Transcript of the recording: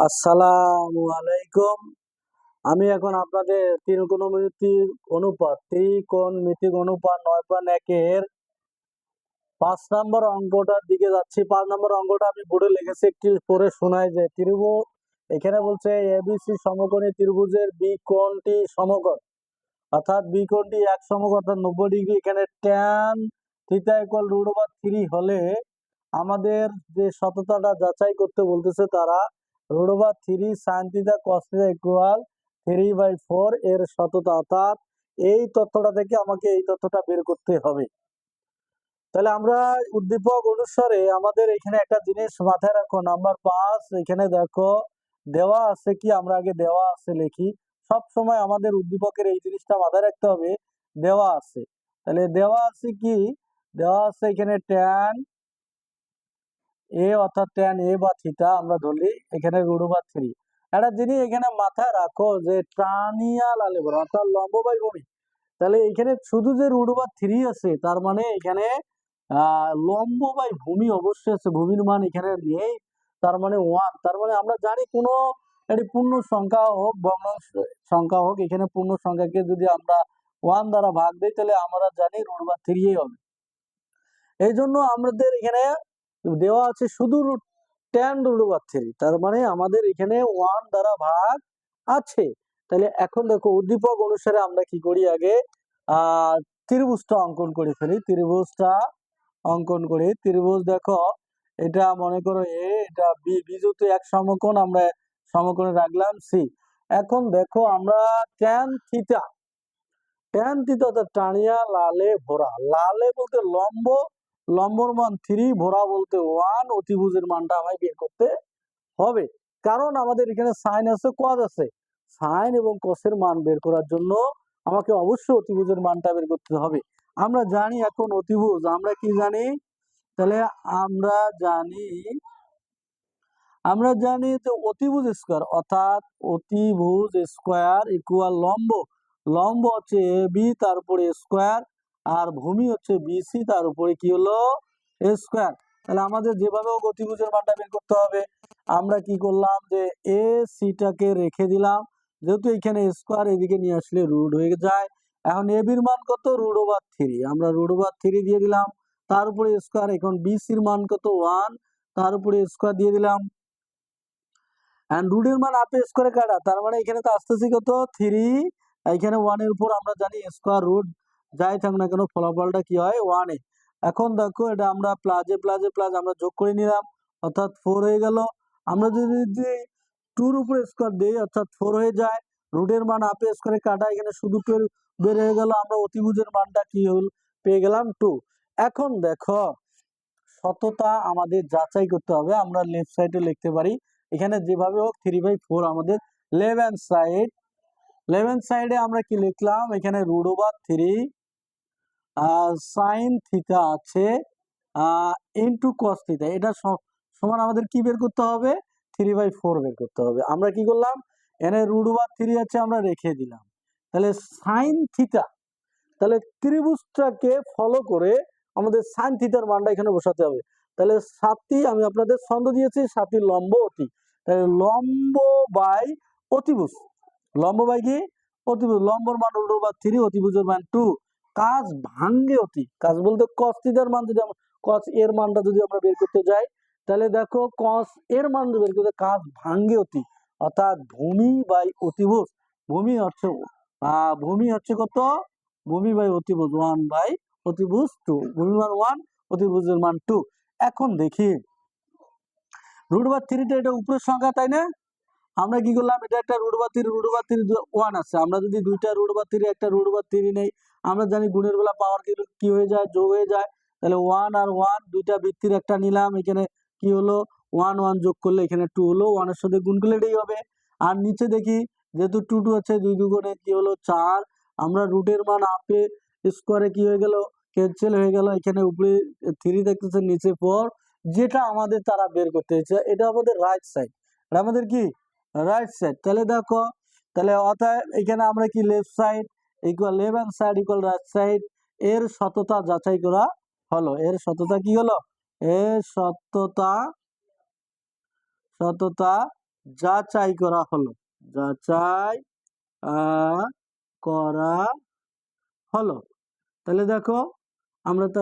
আসসালামু আলাইকুম। আমি এখন আপনাদের ত্রিকোণমিতিক অনুপাত ত্রিকোণমিতিক অনুপাত 9.1 এর 5 নম্বর অঙ্কটার দিকে যাচ্ছি। 5 নম্বর অঙ্কটা আমি বোর্ডে লিখেছি, একটি পড়ে শোনাই যে ত্রিভুজ এখানে বলছে এবিসি সমকোণী ত্রিভুজের বি কোণটি সমকোণ, অর্থাৎ বি কোণটি এক সমকোণ অর্থাৎ 90 ডিগ্রি। এখানে tan থিটা ইকুয়াল √3 হলে আমাদের যে সততাটা যাচাই করতে বলতেছে তারা √3 sin theta cos theta equal 3/4 এর সততা, অর্থাৎ এই তথ্যটা থেকে আমাকে এই তথ্যটা বের করতে হবে। তাহলে আমরা উদ্দীপক অনুসারে আমাদের এখানে একটা জিনিস মাথায় রাখো, নাম্বার 5 এখানে দেখো দেওয়া আছে কি, আমরা আগে দেওয়া আছে লিখি। সব সময় আমাদের উদ্দীপকের এই জিনিসটা মাথায় রাখতে হবে, দেওয়া আছে। তাহলে দেওয়া আছে কি, দেওয়া আছে এখানে tan এ অর্থাৎ tan এ বা থিটা আমরা ধরলি এখানে √3। একটা জিনিস এখানে মাথায় রাখো যে টানিয়া লালে বড় অর্থাৎ লম্ব বাই ভূমি। তাহলে এখানে শুধু যে √3 আছে তার মানে এখানে লম্ব বাই ভূমি অবশ্যই আছে, ভূমির মান এখানে নেই, তার মানে 1। তার মানে আমরা জানি কোনো এটি পূর্ণ সংখ্যা হোক ভগ্নাংশ সংখ্যা হোক, এখানে পূর্ণ সংখ্যাকে যদি আমরা 1 দ্বারা ভাগ দিই তাহলে আমরা জানি √3 হবে। এই জন্য আমাদের এখানে দেওয়া আছে শুধু tan √3, তার মানে আমাদের এখানে 1 দ্বারা ভাগ আছে। তাহলে এখন দেখো উদ্দীপক অনুসারে আমরা কি করি, আগে ত্রিভুজটা অঙ্কন করে ফেলি। ত্রিভুজটা অঙ্কন করি। ত্রিভুজ দেখো এটা মনে করো এ, এটা বি, বি যেহেতু এক সমকোণ আমরা সমকোণে রাখলাম সি। এখন দেখো আমরা tan থিটা অর্থাৎ টানিয়া লালে ভরা, লালে বলতে লম্ব, লম্বর মান 3, ভরা বলতে 1, অতিভুজের মানটা আমায় বের করতে হবে। কারণ আমাদের এখানে সাইন আছে কজ আছে, সাইন এবং কসের মান বের করার জন্য আমাকে অবশ্যই অতিভুজের মানটা বের করতে হবে। আমরা জানি এখন অতিভুজ, আমরা কি জানি, তাহলে আমরা জানি যে অতিভুজ স্কয়ার অর্থাৎ অতিভুজ স্কয়ার ইকুয়াল লম্ব, লম্ব হচ্ছে এ বি তার উপরে স্কয়ার, আর ভূমি হচ্ছে বিসি তার উপরে কি হলো স্কয়ার। তাহলে আমাদের যেভাবে অতিভুজের মানটা বের করতে হবে, আমরা কি করলাম যে এ সিটাকে রেখে দিলাম, যেহেতু এখানে স্কয়ার এদিকে নিয়ে আসলে রুট হয়ে যায়। এখন এ বির মান কত, √3, আমরা √3 দিয়ে দিলাম, তার উপরে স্কয়ার। এখন বিসির মান কত 1, তার উপরে স্কয়ার দিয়ে দিলাম। রুটের মান আপে স্কোয়ারে কাটা, তার মানে এখানে তো আসতেছি কত 3, এখানে 1 এর উপর আমরা জানি স্কোয়ার রুট যাই থাক না কেন ফলাফলটা কি হয় 1 এ। এখন দেখো এটা আমরা প্লাজে প্লাজে প্লাস আমরা যোগ করে নিলাম, অর্থাৎ 4 হয়ে গেল। আমরা যদি 2 এর উপর স্কোয়ার দেই অর্থাৎ 4 হয়ে যায়। রুটের মান আপে স্কোয়ারে কাটা, এখানে শুধু 2 বের হয়ে গেল, আমরা অতিভুজের মানটা কি হল পেয়ে গেলাম 2। এখন দেখো সততা আমাদের যাচাই করতে হবে, আমরা লেফট সাইডে লিখতে পারি এখানে যেভাবে হোক 3/4 আমাদের লেফট সাইডে আমরা কি লিখলাম, এখানে √3 সাইন থিটা আছে ইনটু কস থিটা, এটা সমান আমাদের কি বের করতে হবে 3/4 বের করতে হবে। আমরা কি করলাম, এখানে √3 আছে আমরা রেখে দিলাম, তাহলে সাইন থিটা, তাহলে ত্রিভুজটাকে ফলো করে আমাদের সাইন থিটার মানটা এখানে বসাতে হবে। তাহলে 7টি আমি আপনাদের ছন্দ দিয়েছি, 7টি লম্ব অতি, তাহলে লম্ব বাই অতিভুজ, লম্ব বাই কি অতিভুজ, লম্বর মান √3, অতিভুজের মান 2। কাজ ভাঙ্গে অতি, কাজ বলতে cos থিটার মান যদি cos এর মানটা যদি আমরা বের করতে যাই, তাহলে দেখো cos এর মান বের করতে কাজ ভাঙ্গে অতি, অর্থাৎ ভূমি বাই অতিভুজ। ভূমি হচ্ছে কত, ভূমি বাই অতিভুজ 1 অতিভুজ 2, ভূমি মান 1, অতিভুজের মান 2। এখন দেখি √3টা এটা উপরের সংখ্যা তাই না, আমরা কি করলাম, এটা একটা √3 1 আছে, আমরা যদি দুইটা √3 একটা √3 নেই, আমরা জানি গুণের বেলা পাওয়ার কি হয়ে যায়, যোগ হয়ে যায়। তাহলে 1 আর 1 দুইটা বৃত্তির একটা নিলাম, এখানে কি হলো 1 1 যোগ করলে এখানে 2 হলো, 1 এর সাথে গুণ করলে এটাই হবে। আর নিচে দেখি যেহেতু 2 2 আছে, 2 2 গুণে কি হলো 4, আমরা রুটের মান আপে স্কোয়ারে কি হয়ে গেল ক্যান্সেল হয়ে গেল, এখানে উপরে 3 দেখতেছে নিচে 4, যেটা আমাদের তারা বের করতে হচ্ছে এটা আমাদের রাইট সাইড, এটা আমাদের কি রাইট সাইড। তাহলে দেখো, তাহলে অতএব এখানে আমরা কি left side equal left hand side equal right side, এর সততা যাচাই করা হলো। এর সততা কি হলো, এর সততা যাচাই করা হলো, যাচাই করা হলো। তাহলে দেখো আমরা তো